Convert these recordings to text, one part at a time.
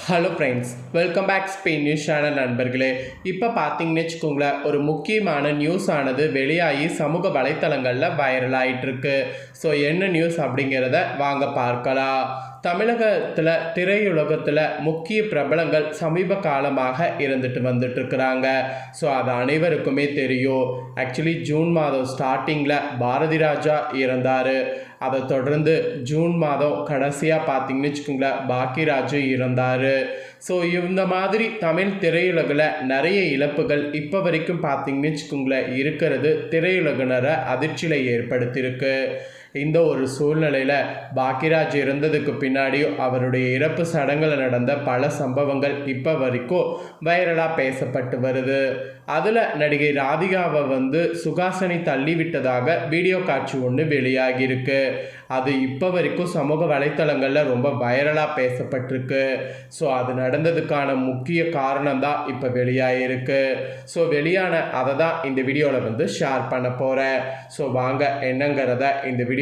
Hello friends, welcome back Spain news channel நண்பர்களே. இப்போ பார்த்தீங்கன்னு வச்சுக்கோங்களேன், ஒரு முக்கியமான நியூஸ் ஆனது வெளியாகி சமூக வலைத்தளங்களில் வைரல் ஆகிட்டுருக்கு. ஸோ என்ன நியூஸ் அப்படிங்கிறத வாங்க பார்க்கலாம். தமிழகத்தில் திரையுலகத்தில் முக்கிய பிரபலங்கள் சமீப காலமாக இருந்துட்டு வந்துட்டுருக்குறாங்க. ஸோ அது அனைவருக்குமே தெரியும். ஆக்சுவலி ஜூன் மாதம் ஸ்டார்டிங்கில் பாரதி ராஜா இறந்தார். அதை தொடர்ந்து ஜூன் மாதம் கடைசியாக பார்த்தீங்கன்னு வச்சுக்கோங்களேன், பாக்கியராஜு இறந்தார். ஸோ இந்த மாதிரி தமிழ் திரையுலகில் நிறைய இழப்புகள் இப்போ வரைக்கும் பார்த்தீங்கன்னு வச்சுக்கோங்களேன் இருக்கிறது திரையுலகினரை அதிர்ச்சியில் ஏற்படுத்தியிருக்கு. இந்த ஒரு சூழ்நிலையில் பாக்கியராஜ் இறந்ததுக்கு பின்னாடியும் அவருடைய இறப்பு சடங்கில் நடந்த பல சம்பவங்கள் இப்போ வரைக்கும் வைரலாக பேசப்பட்டு வருது. அதில் நடிகை ராதிகாவை சுகாசினி தள்ளிவிட்டதாக வீடியோ காட்சி ஒன்று வெளியாகியிருக்கு. அது இப்போ வரைக்கும் சமூக வலைத்தளங்களில் ரொம்ப வைரலாக பேசப்பட்டிருக்கு. ஸோ அது நடந்ததுக்கான முக்கிய காரணம் தான் இப்போ வெளியாகிருக்கு. ஸோ வெளியான அதை தான் இந்த வீடியோவில் ஷேர் பண்ண போகிறேன். ஸோ வாங்க என்னங்கிறத இந்த வீடியோவில்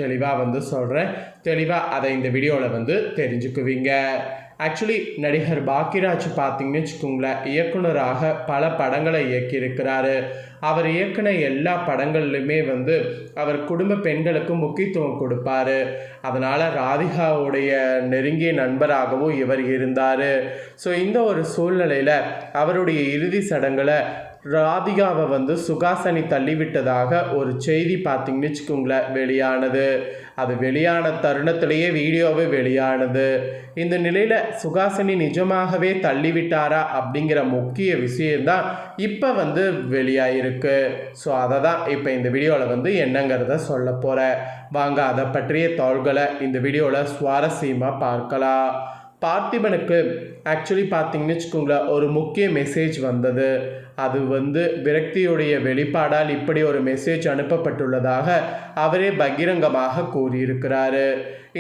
தெளிவாக சொல்கிறேன். தெளிவாக அதை இந்த வீடியோவில் தெரிஞ்சுக்குவீங்க. ஆக்சுவலி நடிகர் பாக்கியராஜ் பார்த்தீங்கன்னு வச்சுக்கோங்களேன், இயக்குனராக பல படங்களை இயக்கியிருக்கிறாரு. அவர் இயக்குன எல்லா படங்கள்லையுமே அவர் குடும்ப பெண்களுக்கு முக்கியத்துவம் கொடுப்பார். அதனால் ராதிகாவுடைய நெருங்கிய நண்பராகவும் இவர் இருந்தார். ஸோ இந்த ஒரு சூழ்நிலையில் அவருடைய இறுதி சடங்கில் ராதிகாவை சுகாசினி தள்ளிவிட்டதாக ஒரு செய்தி பார்த்தீங்கன்னு வச்சுக்கோங்களேன் வெளியானது. அது வெளியான தருணத்திலேயே வீடியோவே வெளியானது. இந்த நிலையில் சுகாசினி நிஜமாகவே தள்ளிவிட்டாரா அப்படிங்கிற முக்கிய விஷயந்தான் இப்போ வெளியாயிருக்கு. ஸோ அதை தான் இப்போ இந்த வீடியோவில் என்னங்கிறத சொல்ல போகிறேன். வாங்க அதை பற்றிய தகவல்களை இந்த வீடியோவில் சுவாரஸ்யமாக பார்க்கலாம். பார்த்திபனுக்கு ஆக்சுவலி பார்த்தீங்கன்னு வச்சுக்கோங்களேன் ஒரு முக்கிய மெசேஜ் வந்தது. அது விரக்தியுடைய வெளிப்பாடால் இப்படி ஒரு மெசேஜ் அனுப்பப்பட்டுள்ளதாக அவரே பகிரங்கமாக கூறியிருக்கிறாரு.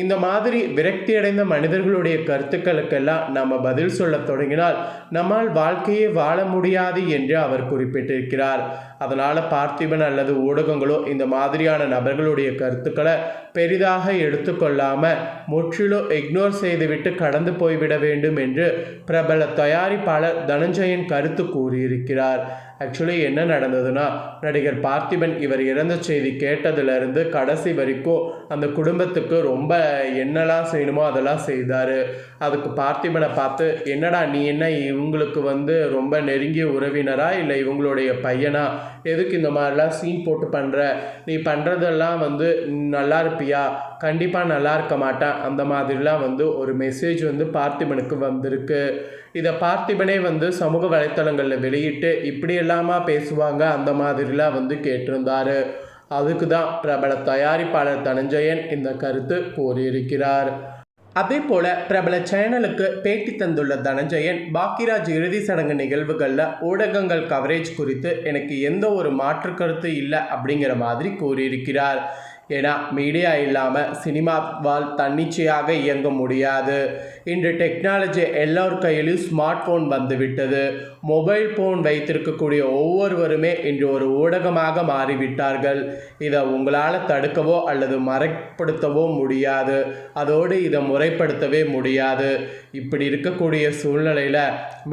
இந்த மாதிரி விரக்தி அடைந்த மனிதர்களுடைய கருத்துக்களுக்கெல்லாம் நம்ம பதில் சொல்ல தொடங்கினால் நம்மால் வாழ்க்கையே வாழ முடியாது என்று அவர் குறிப்பிட்டிருக்கிறார். அதனால் பார்த்திபன் அல்லது ஊடகங்களோ இந்த மாதிரியான நபர்களுடைய கருத்துக்களை பெரிதாக எடுத்துக்கொள்ளாமல் முற்றிலும் இக்னோர் செய்துவிட்டு கடந்து போய்விட வேண்டும் என்று பிரபல தயாரிப்பாளர் தனஞ்சயன் கருத்து கூறியிருக்கிறார். ஆக்சுவலி என்ன நடந்ததுன்னா, நடிகர் பார்த்திபன் இவர் இறந்த செய்தி கேட்டதுலேருந்து கடைசி வரைக்கும் அந்த குடும்பத்துக்கு ரொம்ப என்னெல்லாம் செய்யணுமோ அதெல்லாம் செய்தார். அதுக்கு பார்த்திபனை பார்த்து, என்னடா நீ என்ன இவங்களுக்கு ரொம்ப நெருங்கிய உறவினரா இல்லை இவங்களுடைய பையனா, எதுக்கு இந்த மாதிரிலாம் சீன் போட்டு பண்ணுற, நீ பண்ணுறதெல்லாம் நல்லா இருப்பியா, கண்டிப்பாக நல்லா இருக்க மாட்டேன், அந்த மாதிரிலாம் ஒரு மெசேஜ் பார்த்திபனுக்கு வந்திருக்கு. இதை பார்த்திபனே சமூக வலைத்தளங்களில் வெளியிட்டு இப்படி எல்லாமா பேசுவாங்க அந்த மாதிரிலாம் கேட்டிருந்தார். அதுக்கு தான் பிரபல தயாரிப்பாளர் தனஞ்சயன் இந்த கருத்து கூறியிருக்கிறார். அதே போல பிரபல சேனலுக்கு பேட்டி தந்துள்ள தனஞ்சயன், பாக்கியராஜ் இறுதி சடங்கு நிகழ்வுகளில் ஊடகங்கள் கவரேஜ் குறித்து எனக்கு எந்த ஒரு மாற்று கருத்து இல்லை அப்படிங்கிற மாதிரி கூறியிருக்கிறார். ஏன்னா மீடியா இல்லாமல் சினிமாவால் தன்னிச்சையாக இயங்க முடியாது. இன்று டெக்னாலஜி எல்லோர் கையிலும் ஸ்மார்ட் ஃபோன் வந்துவிட்டது. மொபைல் ஃபோன் வைத்திருக்கக்கூடிய ஒவ்வொருவருமே இன்று ஒரு ஊடகமாக மாறிவிட்டார்கள். இதை உங்களால் தடுக்கவோ அல்லது மறைப்படுத்தவோ முடியாது. அதோடு இதை முறைப்படுத்தவே முடியாது. இப்படி இருக்கக்கூடிய சூழ்நிலையில்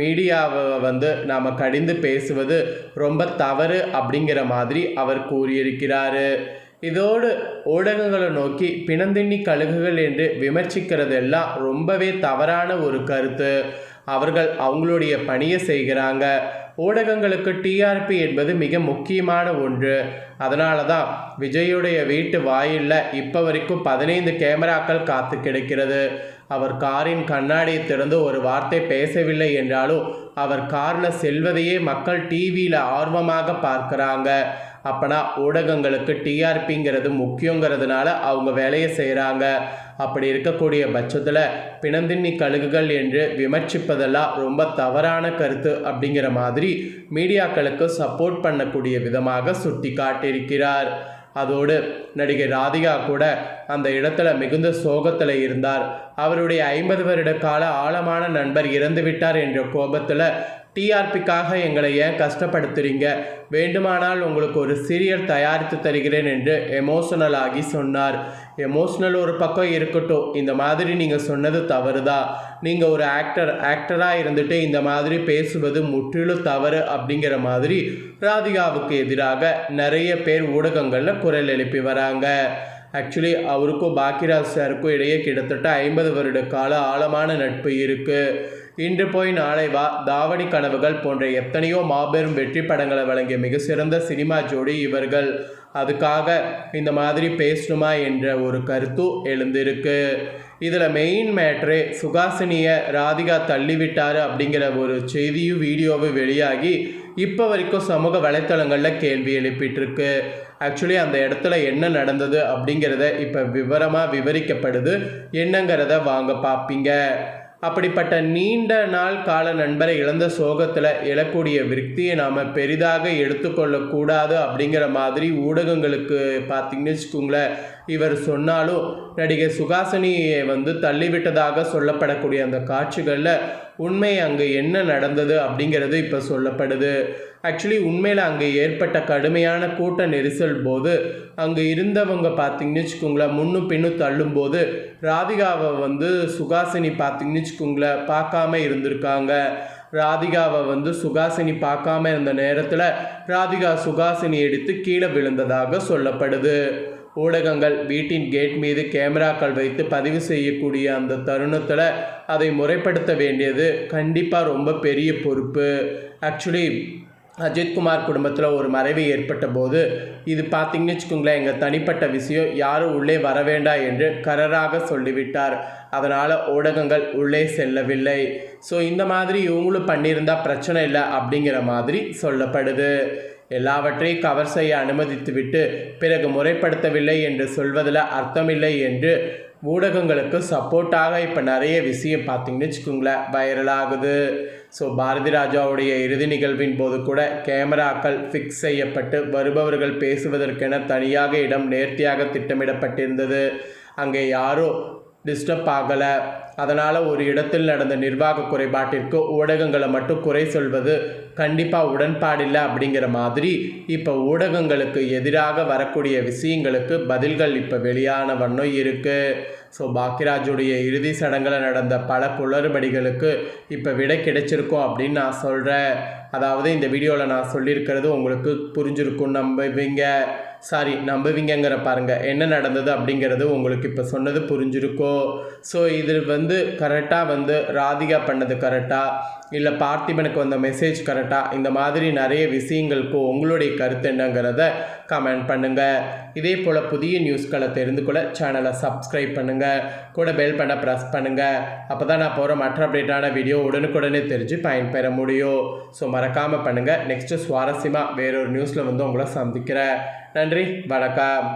மீடியாவை நாம் கடிந்து பேசுவது ரொம்ப தவறு அப்படிங்கிற மாதிரி அவர் கூறியிருக்கிறார். இதோடு ஊடகங்களை நோக்கி பிணந்தின்னி கழுகுகள் என்று விமர்சிக்கிறதெல்லாம் ரொம்பவே தவறான ஒரு கருத்து. அவர்கள் அவங்களுடைய பணியை செய்கிறாங்க. ஊடகங்களுக்கு டிஆர்பி என்பது மிக முக்கியமான ஒன்று. அதனால தான் விஜயுடைய வீட்டு வாயிலில் இப்போ வரைக்கும் 15 கேமராக்கள் காத்து கிடக்கிறது. அவர் காரின் கண்ணாடியை திறந்து ஒரு வார்த்தை பேசவில்லை என்றாலும் அவர் காரில் செல்வதையே மக்கள் டிவியில் ஆர்வமாக பார்க்குறாங்க. அப்போனா ஊடகங்களுக்கு டிஆர்பிங்கிறது முக்கியங்கிறதுனால அவங்க வேலையை செய்கிறாங்க. அப்படி இருக்கக்கூடிய பட்சத்தில் பிணந்தின்னி கழுகுகள் என்று விமர்சிப்பதெல்லாம் ரொம்ப தவறான கருத்து அப்படிங்கிற மாதிரி மீடியாக்களுக்கு சப்போர்ட் பண்ணக்கூடிய விதமாக சுட்டி காட்டியிருக்கிறார். அதோடு நடிகை ராதிகா கூட அந்த இடத்துல மிகுந்த சோகத்தில் இருந்தார். அவருடைய 50 வருட கால ஆழமான நண்பர் இறந்துவிட்டார் என்ற கோபத்தில் டிஆர்பிக்காக எங்களை ஏன் கஷ்டப்படுத்துறீங்க, வேண்டுமானால் உங்களுக்கு ஒரு சீரியல் தயாரித்து தருகிறேன் என்று எமோஷனல் ஆகி சொன்னார். எமோஷனல் ஒரு பக்கம் இருக்கட்டும், இந்த மாதிரி நீங்கள் சொன்னது தவறுதான். நீங்கள் ஒரு ஆக்டராக இருந்துட்டு இந்த மாதிரி பேசுவது முற்றிலும் தவறு அப்படிங்கிற மாதிரி ராதிகாவுக்கு எதிராக நிறைய பேர் ஊடகங்களில் குரல் எழுப்பி வராங்க. ஆக்சுவலி அவருக்கும் பாக்கியராஜ் சாருக்கும் இடையே கிட்டத்தட்ட 50 வருட கால ஆழமான நட்பு இருக்குது. இன்று போய் நாளை வா, தாவணி கனவுகள் போன்ற எத்தனையோ மாபெரும் வெற்றி படங்களை வழங்கிய மிக சிறந்த சினிமா ஜோடி இவர்கள். அதுக்காக இந்த மாதிரி பேசணுமா என்ற ஒரு கருத்து எழுந்திருக்கு. இதில் மெயின் மேட்ரே சுகாசினியை ராதிகா தள்ளிவிட்டார் அப்படிங்கிற ஒரு செய்தியும் வீடியோவும் வெளியாகி இப்போ வரைக்கும் சமூக வலைத்தளங்களில் கேள்வி எழுப்பிட்டுருக்கு. ஆக்சுவலி அந்த இடத்துல என்ன நடந்தது அப்படிங்கிறத இப்போ விவரமாக விவரிக்கப்படுது. என்னங்கிறத வாங்க பார்ப்பீங்க. அப்படிப்பட்ட நீண்ட நாள் கால நண்பரை இழந்த சோகத்தில் எழக்கூடிய விருத்தியை நாம் பெரிதாக எடுத்துக்கொள்ளக்கூடாது அப்படிங்கிற மாதிரி ஊடகங்களுக்கு பார்த்திங்கன்னு வச்சுக்கோங்களேன். இவர் சொன்னாலும் நடிகை சுகாசினியை தள்ளிவிட்டதாக சொல்லப்படக்கூடிய அந்த காட்சிகளில் உண்மை அங்கே என்ன நடந்தது அப்படிங்கிறது இப்போ சொல்லப்படுது. ஆக்சுவலி உண்மையில் அங்கே ஏற்பட்ட கடுமையான கூட்ட நெரிசல் போது அங்கே இருந்தவங்க பார்த்திங்கன்னு வச்சுக்கோங்களேன், முன்னும் பின்னும் தள்ளும்போது ராதிகாவை சுகாசினி பார்த்திங்கன்னு வச்சுக்கோங்களேன் பார்க்காம இருந்திருக்காங்க. ராதிகாவை சுகாசினி பார்க்காம இருந்த நேரத்தில் ராதிகா சுகாசினி எடுத்து கீழே விழுந்ததாக சொல்லப்படுது. ஊடகங்கள் வீட்டின் கேட் மீது கேமராக்கள் வைத்து பதிவு செய்யக்கூடிய அந்த தருணத்தில் அதை முறைப்படுத்த வேண்டியது கண்டிப்பாக ரொம்ப பெரிய பொறுப்பு. ஆக்சுவலி அஜித்குமார் குடும்பத்தில் ஒரு மறைவு ஏற்பட்ட போது இது பார்த்திங்கன்னு வச்சுக்கோங்களேன், எங்கள் தனிப்பட்ட விஷயம், யாரும் உள்ளே வர வேண்டாம் என்று கராராக சொல்லிவிட்டார். அதனால் ஊடகங்கள் உள்ளே செல்லவில்லை. ஸோ இந்த மாதிரி இவங்களும் பண்ணியிருந்தால் பிரச்சனை இல்லை அப்படிங்கிற மாதிரி சொல்லப்படுது. எல்லாவற்றையும் கவர் செய்ய அனுமதித்துவிட்டு பிறகு முறைப்படுத்தவில்லை என்று சொல்வதில் அர்த்தமில்லை என்று ஊடகங்களுக்கு சப்போர்ட்டாக இப்போ நிறைய விஷயம் பார்த்திங்கன்னு வச்சுக்கோங்களேன் வைரலாகுது. ஸோ பாரதி ராஜாவுடைய இறுதி நிகழ்வின் போது கூட கேமராக்கள் ஃபிக்ஸ் செய்யப்பட்டு வருபவர்கள் பேசுவதற்கென தனியாக இடம் நேர்த்தியாக திட்டமிடப்பட்டிருந்தது. அங்கே யாரும் டிஸ்டர்ப் ஆகலை. அதனால் ஒரு இடத்தில் நடந்த நிர்வாக குறைபாட்டிற்கு ஊடகங்களை மட்டும் குறை சொல்வது கண்டிப்பாக உடன்பாடில்லை அப்படிங்கிற மாதிரி இப்போ ஊடகங்களுக்கு எதிராக வரக்கூடிய விஷயங்களுக்கு பதில்கள் இப்போ வெளியான வண்ணம் இருக்குது. ஸோ பாக்கியராஜுடைய இறுதி சடங்கில் நடந்த பல குளறுபடிகளுக்கு இப்போ விடை கிடைச்சிருக்கும் அப்படின்னு நான் சொல்கிறேன். அதாவது இந்த வீடியோவில் நான் சொல்லியிருக்கிறது உங்களுக்கு புரிஞ்சிருக்கும் நம்புவீங்கிற பாருங்கள் என்ன நடந்தது அப்படிங்கிறது உங்களுக்கு இப்போ சொன்னது புரிஞ்சிருக்கோ. ஸோ இதில் கரெக்டாக ராதிகா பண்ணது கரெக்டாக இல்லை பார்த்திபனுக்கு வந்த மெசேஜ் கரெக்டாக, இந்த மாதிரி நிறைய விஷயங்களுக்கு உங்களுடைய கருத்து என்னங்கிறத கமெண்ட் பண்ணுங்கள். இதே போல் புதிய நியூஸ்களை தெரிந்து கொள்ள சேனலை சப்ஸ்கிரைப் பண்ணுங்கள், கூட பெல் பண்ண ப்ரெஸ் பண்ணுங்கள். அப்போ தான் நான் போகிற மற்ற அப்டேட்டான வீடியோ உடனுக்குடனே தெரிஞ்சு பயன்பெற முடியும். ஸோ மறக்காமல் பண்ணுங்கள். நெக்ஸ்ட்டு சுவாரஸ்யமாக வேறொரு நியூஸில் உங்களை சந்திக்கிறேன். நன்றி, வணக்கம்.